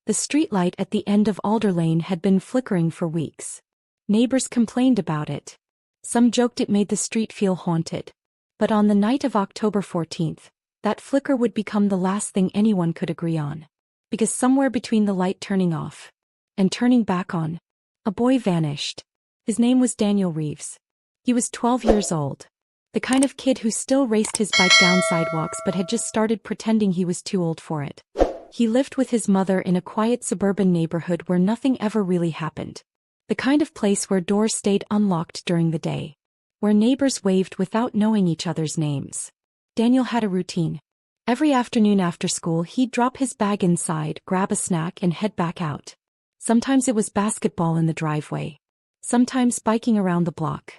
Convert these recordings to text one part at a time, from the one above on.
The streetlight at the end of Alder Lane had been flickering for weeks. Neighbors complained about it. Some joked it made the street feel haunted. But on the night of October 14th, that flicker would become the last thing anyone could agree on. Because somewhere between the light turning off and turning back on, a boy vanished. His name was Daniel Reeves. He was 12 years old. The kind of kid who still raced his bike down sidewalks but had just started pretending he was too old for it. He lived with his mother in a quiet suburban neighborhood where nothing ever really happened. The kind of place where doors stayed unlocked during the day. Where neighbors waved without knowing each other's names. Daniel had a routine. Every afternoon after school he'd drop his bag inside, grab a snack and head back out. Sometimes it was basketball in the driveway. Sometimes biking around the block.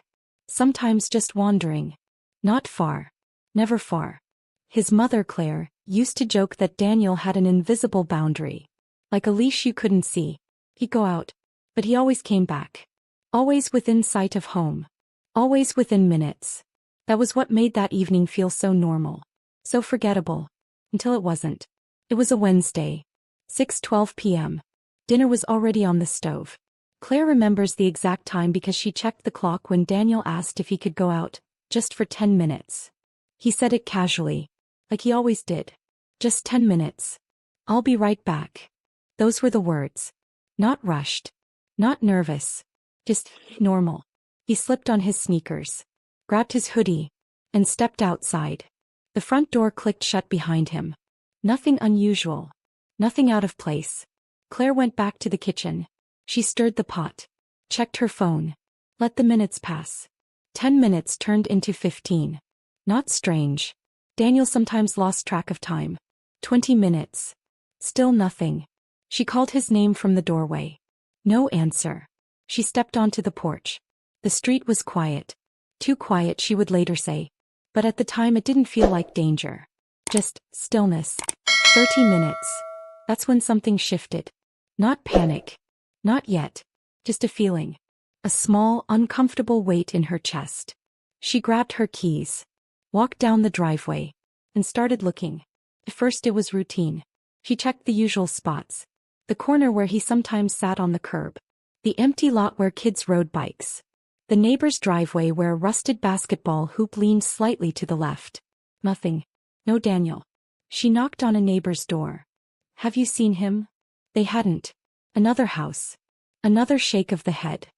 Sometimes just wandering. Not far. Never far. His mother, Claire, used to joke that Daniel had an invisible boundary. Like a leash you couldn't see. He'd go out. But he always came back. Always within sight of home. Always within minutes. That was what made that evening feel so normal. So forgettable. Until it wasn't. It was a Wednesday. 6:12 p.m. Dinner was already on the stove. Claire remembers the exact time because she checked the clock when Daniel asked if he could go out, just for 10 minutes. He said it casually. Like he always did. Just 10 minutes. I'll be right back. Those were the words. Not rushed. Not nervous. Just normal. He slipped on his sneakers. Grabbed his hoodie. And stepped outside. The front door clicked shut behind him. Nothing unusual. Nothing out of place. Claire went back to the kitchen. She stirred the pot. Checked her phone. Let the minutes pass. 10 minutes turned into 15. Not strange. Daniel sometimes lost track of time. 20 minutes. Still nothing. She called his name from the doorway. No answer. She stepped onto the porch. The street was quiet. Too quiet, she would later say. But at the time it didn't feel like danger. Just stillness. 30 minutes. That's when something shifted. Not panic. Not yet. Just a feeling. A small, uncomfortable weight in her chest. She grabbed her keys. Walked down the driveway. And started looking. At first it was routine. She checked the usual spots. The corner where he sometimes sat on the curb. The empty lot where kids rode bikes. The neighbor's driveway where a rusted basketball hoop leaned slightly to the left. Nothing. No Daniel. She knocked on a neighbor's door. Have you seen him? They hadn't. Another house. Another shake of the head.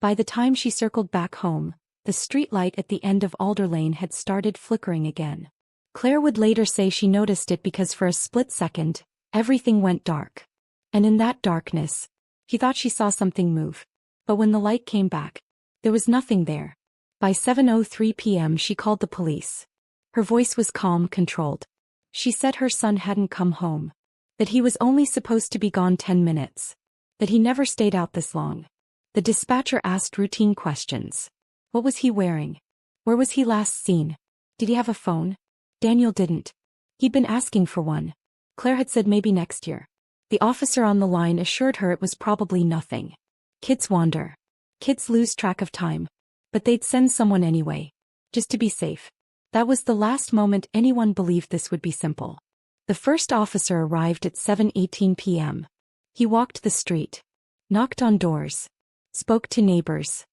By the time she circled back home, the streetlight at the end of Alder Lane had started flickering again. Claire would later say she noticed it because for a split second, everything went dark. And in that darkness, she thought she saw something move. But when the light came back, there was nothing there. By 7:03 p.m. she called the police. Her voice was calm, controlled. She said her son hadn't come home. That he was only supposed to be gone 10 minutes. That he never stayed out this long. The dispatcher asked routine questions. What was he wearing? Where was he last seen? Did he have a phone? Daniel didn't. He'd been asking for one. Claire had said maybe next year. The officer on the line assured her it was probably nothing. Kids wander. Kids lose track of time. But they'd send someone anyway. Just to be safe. That was the last moment anyone believed this would be simple. The first officer arrived at 7:18 p.m. He walked the street. Knocked on doors. Spoke to neighbors.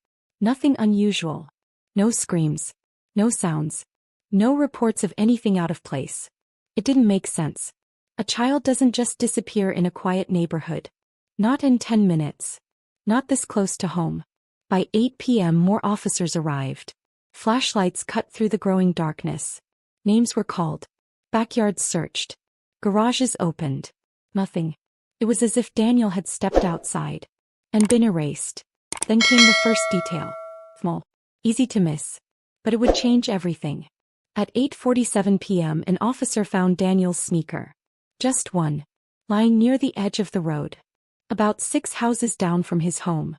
Nothing unusual. No screams. No sounds. No reports of anything out of place. It didn't make sense. A child doesn't just disappear in a quiet neighborhood. Not in 10 minutes. Not this close to home. By 8 p.m. more officers arrived. Flashlights cut through the growing darkness. Names were called. Backyards searched. Garages opened. Nothing. It was as if Daniel had stepped outside. And been erased. Then came the first detail. Small. Easy to miss. But it would change everything. At 8:47 p.m. an officer found Daniel's sneaker. Just one. Lying near the edge of the road. About 6 houses down from his home.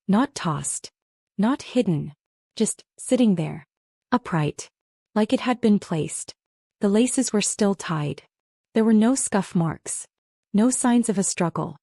Not tossed. Not hidden. Just sitting there. Upright. Like it had been placed. The laces were still tied. There were no scuff marks. No signs of a struggle.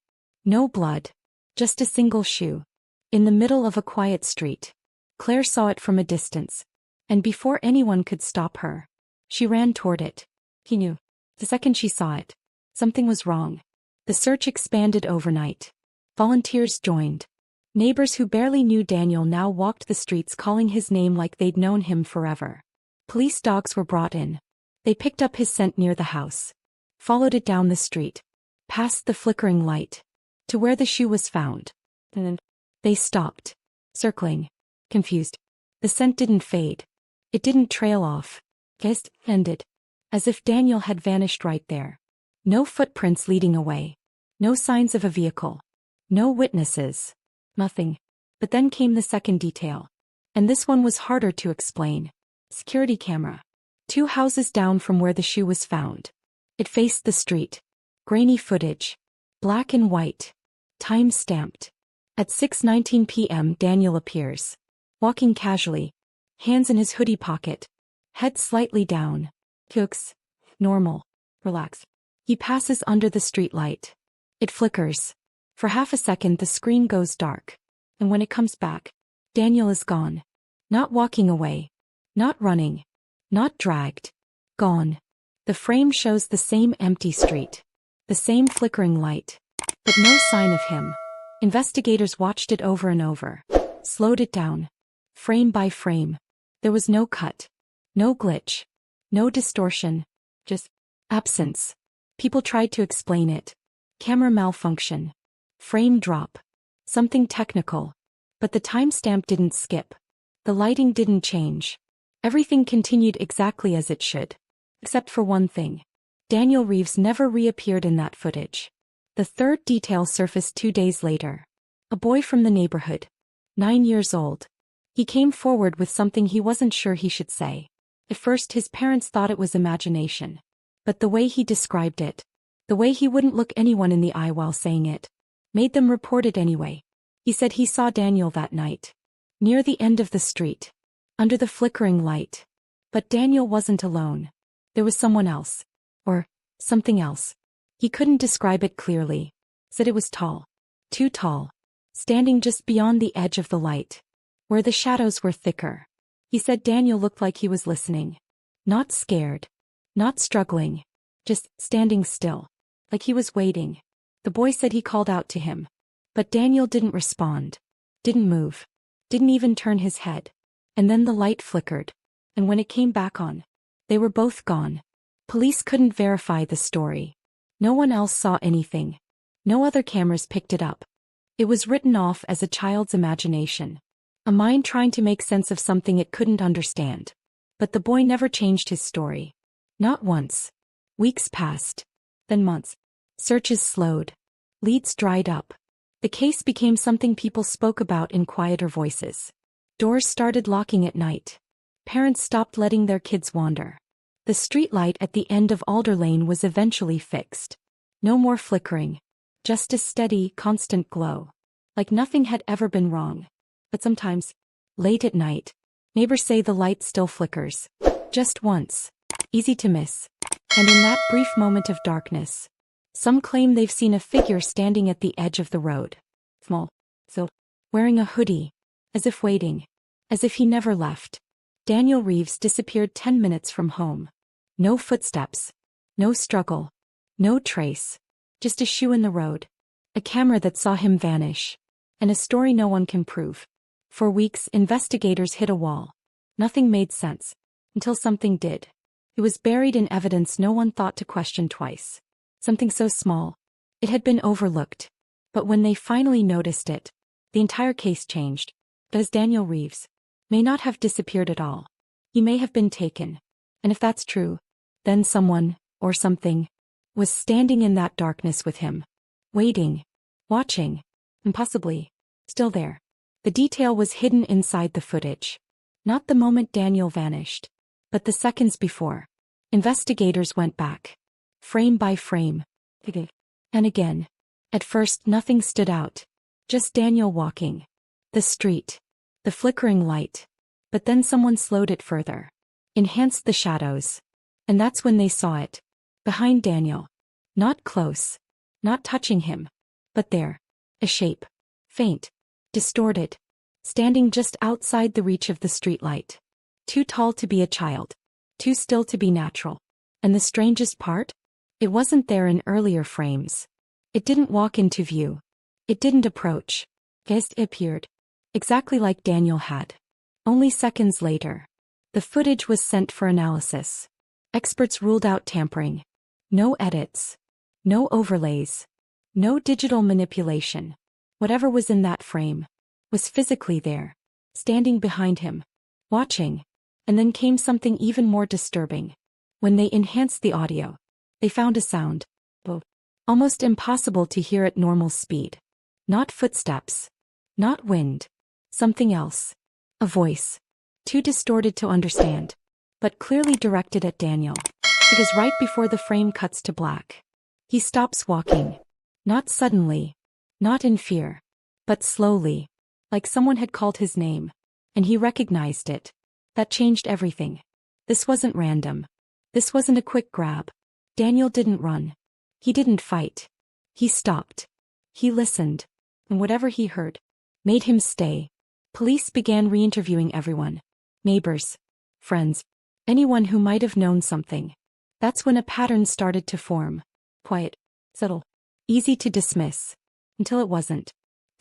No blood. Just a single shoe. In the middle of a quiet street. Claire saw it from a distance. And before anyone could stop her, she ran toward it. He knew. The second she saw it. Something was wrong. The search expanded overnight. Volunteers joined. Neighbors who barely knew Daniel now walked the streets calling his name like they'd known him forever. Police dogs were brought in. They picked up his scent near the house, followed it down the street, past the flickering light, to where the shoe was found. And then they stopped, circling, confused. The scent didn't fade. It didn't trail off. Just ended. As if Daniel had vanished right there. No footprints leading away. No signs of a vehicle. No witnesses. Nothing. But then came the second detail. And this one was harder to explain. Security camera. 2 houses down from where the shoe was found. It faced the street. Grainy footage. Black and white. Time stamped. At 6:19 p.m. Daniel appears. Walking casually. Hands in his hoodie pocket. Head slightly down. Looks normal. Relaxed. He passes under the streetlight. It flickers. For half a second the screen goes dark. And when it comes back, Daniel is gone. Not walking away. Not running. Not dragged. Gone. The frame shows the same empty street. The same flickering light. But no sign of him. Investigators watched it over and over. Slowed it down. Frame by frame. There was no cut. No glitch. No distortion. Just absence. People tried to explain it. Camera malfunction. Frame drop. Something technical. But the timestamp didn't skip. The lighting didn't change. Everything continued exactly as it should. Except for one thing. Daniel Reeves never reappeared in that footage. The third detail surfaced 2 days later. A boy from the neighborhood. 9 years old. He came forward with something he wasn't sure he should say. At first his parents thought it was imagination. But the way he described it, the way he wouldn't look anyone in the eye while saying it, made them report it anyway. He said he saw Daniel that night. Near the end of the street. Under the flickering light. But Daniel wasn't alone. There was someone else. Or something else. He couldn't describe it clearly. Said it was tall. Too tall. Standing just beyond the edge of the light. Where the shadows were thicker. He said Daniel looked like he was listening. Not scared. Not struggling. Just standing still. Like he was waiting. The boy said he called out to him. But Daniel didn't respond. Didn't move. Didn't even turn his head. And then the light flickered. And when it came back on, they were both gone. Police couldn't verify the story. No one else saw anything. No other cameras picked it up. It was written off as a child's imagination. A mind trying to make sense of something it couldn't understand. But the boy never changed his story. Not once. Weeks passed. Then months. Searches slowed. Leads dried up. The case became something people spoke about in quieter voices. Doors started locking at night. Parents stopped letting their kids wander. The streetlight at the end of Alder Lane was eventually fixed. No more flickering. Just a steady, constant glow. Like nothing had ever been wrong. But sometimes, late at night, neighbors say the light still flickers. Just once. Easy to miss. And in that brief moment of darkness, some claim they've seen a figure standing at the edge of the road. Small. So, wearing a hoodie. As if waiting. As if he never left. Daniel Reeves disappeared 10 minutes from home. No footsteps. No struggle. No trace. Just a shoe in the road. A camera that saw him vanish. And a story no one can prove. For weeks, investigators hit a wall. Nothing made sense. Until something did. It was buried in evidence no one thought to question twice. Something so small. It had been overlooked. But when they finally noticed it, the entire case changed. Because Daniel Reeves may not have disappeared at all. He may have been taken. And if that's true, then someone, or something, was standing in that darkness with him. Waiting. Watching. And possibly, still there. The detail was hidden inside the footage. Not the moment Daniel vanished, but the seconds before. Investigators went back. Frame by frame. And again. At first nothing stood out. Just Daniel walking. The street. The flickering light. But then someone slowed it further. Enhanced the shadows. And that's when they saw it. Behind Daniel. Not close. Not touching him. But there. A shape. Faint. Distorted. Standing just outside the reach of the streetlight. Too tall to be a child. Too still to be natural. And the strangest part? It wasn't there in earlier frames. It didn't walk into view. It didn't approach. It appeared. Exactly like Daniel had. Only seconds later. The footage was sent for analysis. Experts ruled out tampering. No edits. No overlays. No digital manipulation. Whatever was in that frame was physically there, standing behind him, watching. And then came something even more disturbing. When they enhanced the audio, they found a sound. Almost impossible to hear at normal speed. Not footsteps. Not wind. Something else. A voice. Too distorted to understand. But clearly directed at Daniel. Because right before the frame cuts to black, he stops walking. Not suddenly. Not in fear. But slowly. Like someone had called his name. And he recognized it. That changed everything. This wasn't random. This wasn't a quick grab. Daniel didn't run. He didn't fight. He stopped. He listened. And whatever he heard made him stay. Police began re-interviewing everyone. Neighbors. Friends. Anyone who might have known something. That's when a pattern started to form. Quiet. Subtle. Easy to dismiss. Until it wasn't.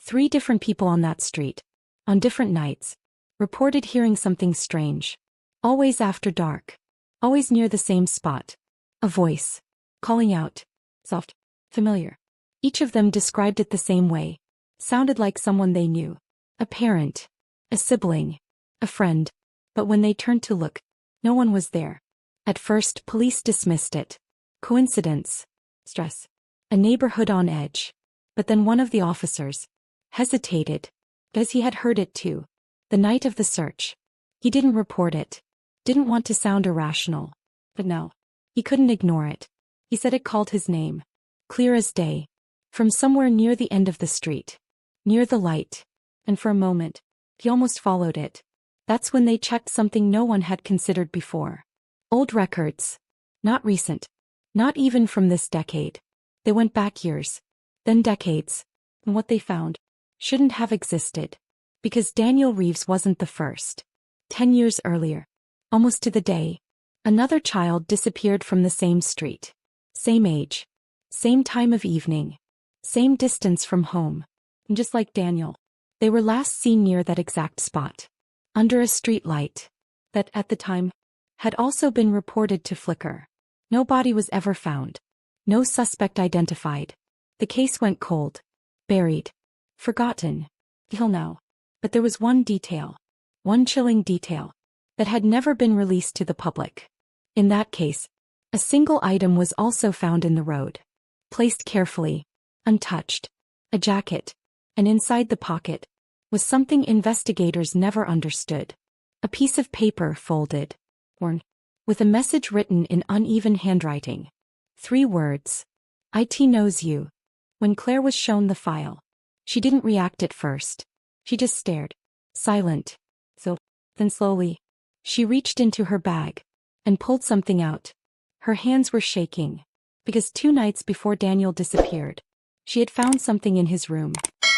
3 different people on that street, on different nights, reported hearing something strange. Always after dark. Always near the same spot. A voice. Calling out. Soft. Familiar. Each of them described it the same way. Sounded like someone they knew. A parent. A sibling. A friend. But when they turned to look, no one was there. At first, police dismissed it. Coincidence. Stress. A neighborhood on edge. But then one of the officers hesitated. Because he had heard it too. The night of the search. He didn't report it. Didn't want to sound irrational. But no. He couldn't ignore it. He said it called his name. Clear as day. From somewhere near the end of the street. Near the light. And for a moment, he almost followed it. That's when they checked something no one had considered before. Old records. Not recent. Not even from this decade. They went back years. Then decades. And what they found shouldn't have existed. Because Daniel Reeves wasn't the first. 10 years earlier. Almost to the day. Another child disappeared from the same street. Same age. Same time of evening. Same distance from home. And just like Daniel, they were last seen near that exact spot. Under a street light. That, at the time, had also been reported to flicker. No body was ever found. No suspect identified. The case went cold. Buried. Forgotten. Till now. But there was one detail. One chilling detail. That had never been released to the public. In that case, a single item was also found in the road. Placed carefully. Untouched. A jacket. And inside the pocket was something investigators never understood. A piece of paper folded. Worn. With a message written in uneven handwriting. 3 words. "IT knows you." When Claire was shown the file, she didn't react at first. She just stared. Silent. Then slowly, she reached into her bag and pulled something out. Her hands were shaking. Because 2 nights before Daniel disappeared, she had found something in his room.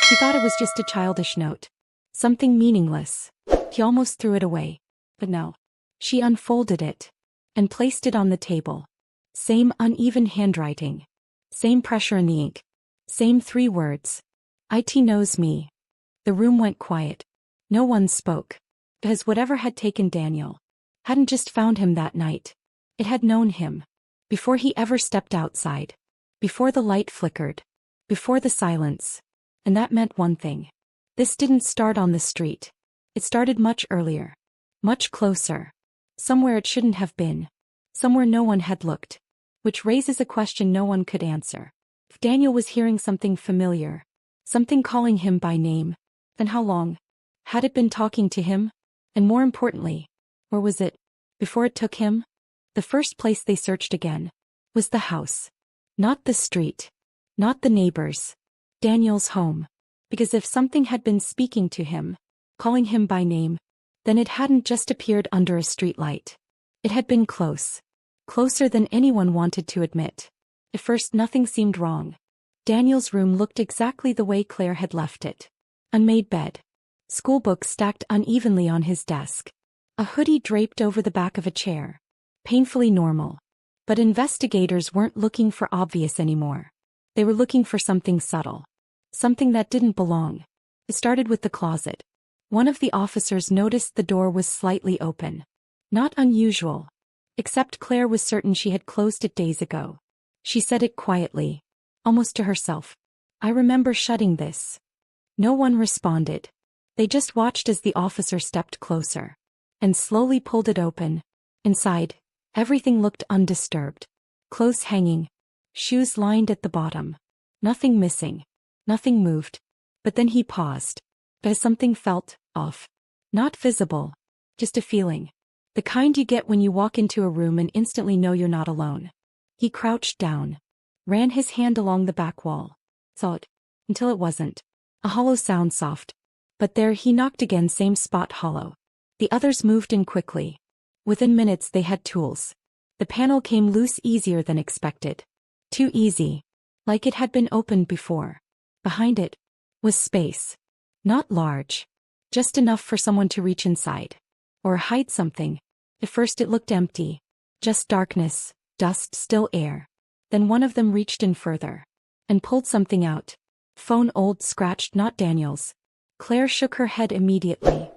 He thought it was just a childish note. Something meaningless. He almost threw it away. But no. She unfolded it and placed it on the table. Same uneven handwriting. Same pressure in the ink. Same 3 words. "IT knows me." The room went quiet. No one spoke. Because whatever had taken Daniel hadn't just found him that night. It had known him. Before he ever stepped outside. Before the light flickered. Before the silence. And that meant one thing. This didn't start on the street. It started much earlier. Much closer. Somewhere it shouldn't have been. Somewhere no one had looked. Which raises a question no one could answer. If Daniel was hearing something familiar. Something calling him by name. Then how long? Had it been talking to him? And more importantly, where was it? Before it took him? The first place they searched again was the house. Not the street. Not the neighbors. Daniel's home. Because if something had been speaking to him, calling him by name, then it hadn't just appeared under a streetlight. It had been close. Closer than anyone wanted to admit. At first nothing seemed wrong. Daniel's room looked exactly the way Claire had left it. Unmade bed. Schoolbooks stacked unevenly on his desk. A hoodie draped over the back of a chair. Painfully normal. But investigators weren't looking for obvious anymore. They were looking for something subtle. Something that didn't belong. It started with the closet. One of the officers noticed the door was slightly open. Not unusual. Except Claire was certain she had closed it days ago. She said it quietly. Almost to herself. I remember shutting this. No one responded. They just watched as the officer stepped closer. And slowly pulled it open. Inside, everything looked undisturbed. Clothes hanging. Shoes lined at the bottom. Nothing missing. Nothing moved. But then he paused. As something felt off. Not visible. Just a feeling. The kind you get when you walk into a room and instantly know you're not alone. He crouched down. Ran his hand along the back wall. Saw it. Until it wasn't. A hollow sound soft. But there he knocked again, same spot, hollow. The others moved in quickly. Within minutes they had tools. The panel came loose easier than expected. Too easy. Like it had been opened before. Behind it was space. Not large. Just enough for someone to reach inside. Or hide something. At first it looked empty. Just darkness, dust, still air. Then one of them reached in further. And pulled something out. Phone, old, scratched, not Daniel's. Claire shook her head immediately.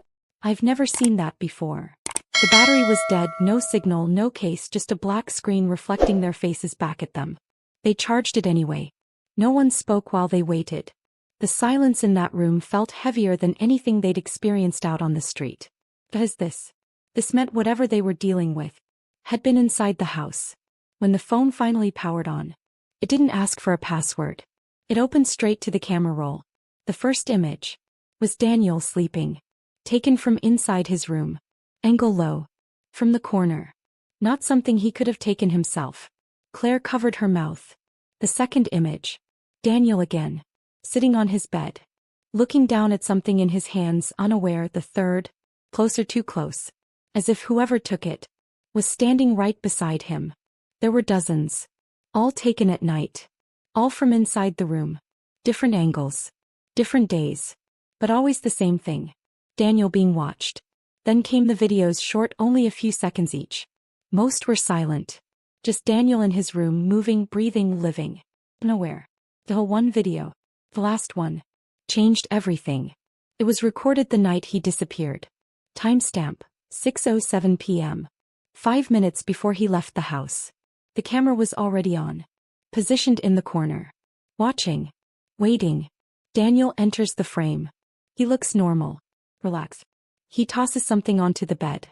I've never seen that before. The battery was dead, no signal, no case, just a black screen reflecting their faces back at them. They charged it anyway. No one spoke while they waited. The silence in that room felt heavier than anything they'd experienced out on the street. Because this meant whatever they were dealing with had been inside the house. When the phone finally powered on, it didn't ask for a password. It opened straight to the camera roll. The first image was Daniel sleeping. Taken from inside his room. Angle low. From the corner. Not something he could have taken himself. Claire covered her mouth. The second image. Daniel again. Sitting on his bed. Looking down at something in his hands, unaware. The third. Closer, too close. As if whoever took it was standing right beside him. There were dozens. All taken at night. All from inside the room. Different angles. Different days. But always the same thing. Daniel being watched. Then came the videos, short, only a few seconds each. Most were silent. Just Daniel in his room, moving, breathing, living. Unaware. The whole one video. The last one. Changed everything. It was recorded the night he disappeared. Timestamp. 6:07 p.m. 5 minutes before he left the house. The camera was already on. Positioned in the corner. Watching. Waiting. Daniel enters the frame. He looks normal. Relaxed. He tosses something onto the bed.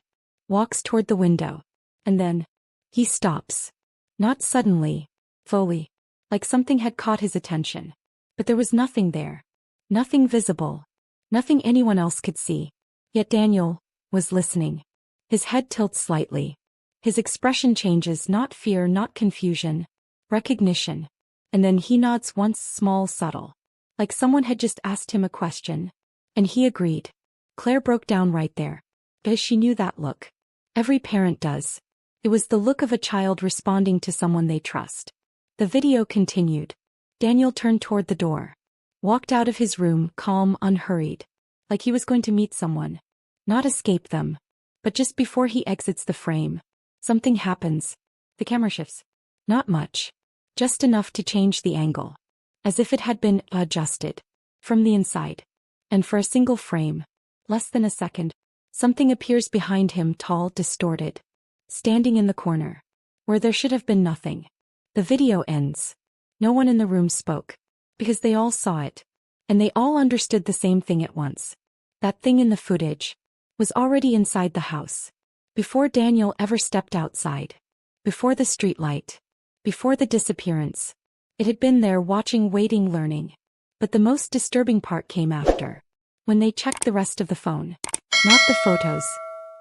Walks toward the window. And then he stops. Not suddenly. Fully. Like something had caught his attention. But there was nothing there. Nothing visible. Nothing anyone else could see. Yet Daniel was listening. His head tilts slightly. His expression changes, not fear, not confusion. Recognition. And then he nods once, small, subtle. Like someone had just asked him a question. And he agreed. Claire broke down right there. Because she knew that look. Every parent does. It was the look of a child responding to someone they trust. The video continued. Daniel turned toward the door. Walked out of his room, calm, unhurried. Like he was going to meet someone. Not escape them. But just before he exits the frame, something happens. The camera shifts. Not much. Just enough to change the angle. As if it had been adjusted. From the inside. And for a single frame, less than a second, something appears behind him, tall, distorted. Standing in the corner. Where there should have been nothing. The video ends. No one in the room spoke. Because they all saw it. And they all understood the same thing at once. That thing in the footage was already inside the house. Before Daniel ever stepped outside. Before the streetlight. Before the disappearance. It had been there, watching, waiting, learning. But the most disturbing part came after. When they checked the rest of the phone. Not the photos.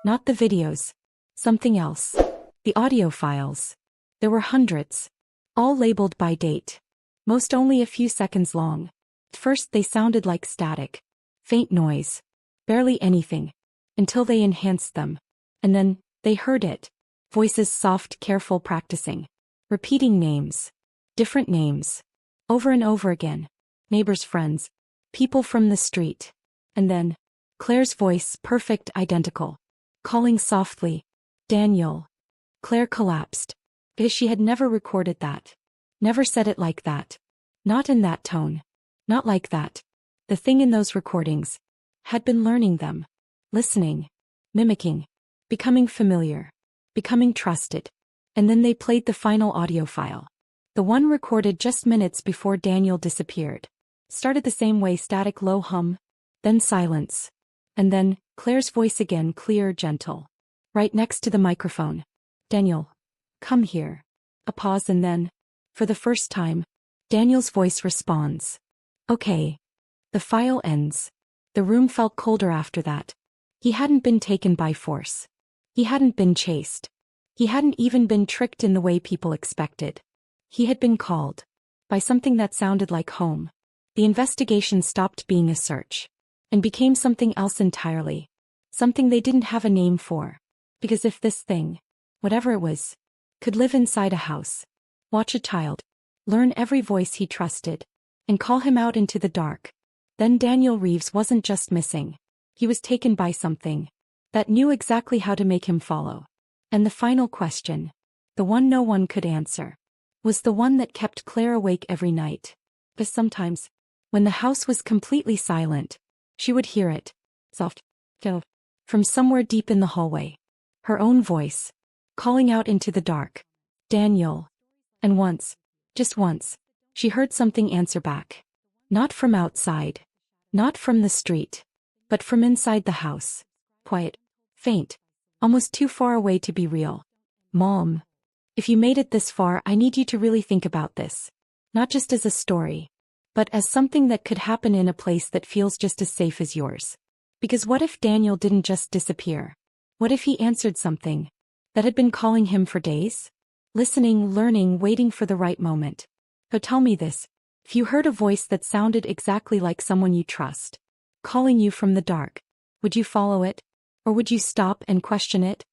Not the videos. Something else. The audio files. There were hundreds. All labeled by date. Most only a few seconds long. At first they sounded like static. Faint noise. Barely anything. Until they enhanced them. And then, they heard it. Voices, soft, careful, practicing. Repeating names. Different names. Over and over again. Neighbors, friends. People from the street. And then, Claire's voice, perfect, identical. Calling softly. Daniel. Claire collapsed. Because she had never recorded that. Never said it like that. Not in that tone. Not like that. The thing in those recordings had been learning them. Listening. Mimicking. Becoming familiar. Becoming trusted. And then they played the final audio file. The one recorded just minutes before Daniel disappeared. Started the same way, static low hum. Then silence. And then, Claire's voice again, clear, gentle. Right next to the microphone. Daniel. Come here. A pause and then, for the first time, Daniel's voice responds. Okay. The file ends. The room felt colder after that. He hadn't been taken by force. He hadn't been chased. He hadn't even been tricked in the way people expected. He had been called. By something that sounded like home. The investigation stopped being a search. And became something else entirely. Something they didn't have a name for. Because if this thing, whatever it was, could live inside a house, watch a child, learn every voice he trusted, and call him out into the dark, then Daniel Reeves wasn't just missing. He was taken by something that knew exactly how to make him follow. And the final question, the one no one could answer, was the one that kept Claire awake every night. But sometimes, when the house was completely silent, she would hear it, soft, from somewhere deep in the hallway. Her own voice, calling out into the dark. Daniel. And once, just once, she heard something answer back. Not from outside. Not from the street. But from inside the house. Quiet. Faint. Almost too far away to be real. Mom. If you made it this far, I need you to really think about this. Not just as a story, but as something that could happen in a place that feels just as safe as yours. Because what if Daniel didn't just disappear? What if he answered something that had been calling him for days? Listening, learning, waiting for the right moment. But tell me this, if you heard a voice that sounded exactly like someone you trust, calling you from the dark, would you follow it? Or would you stop and question it?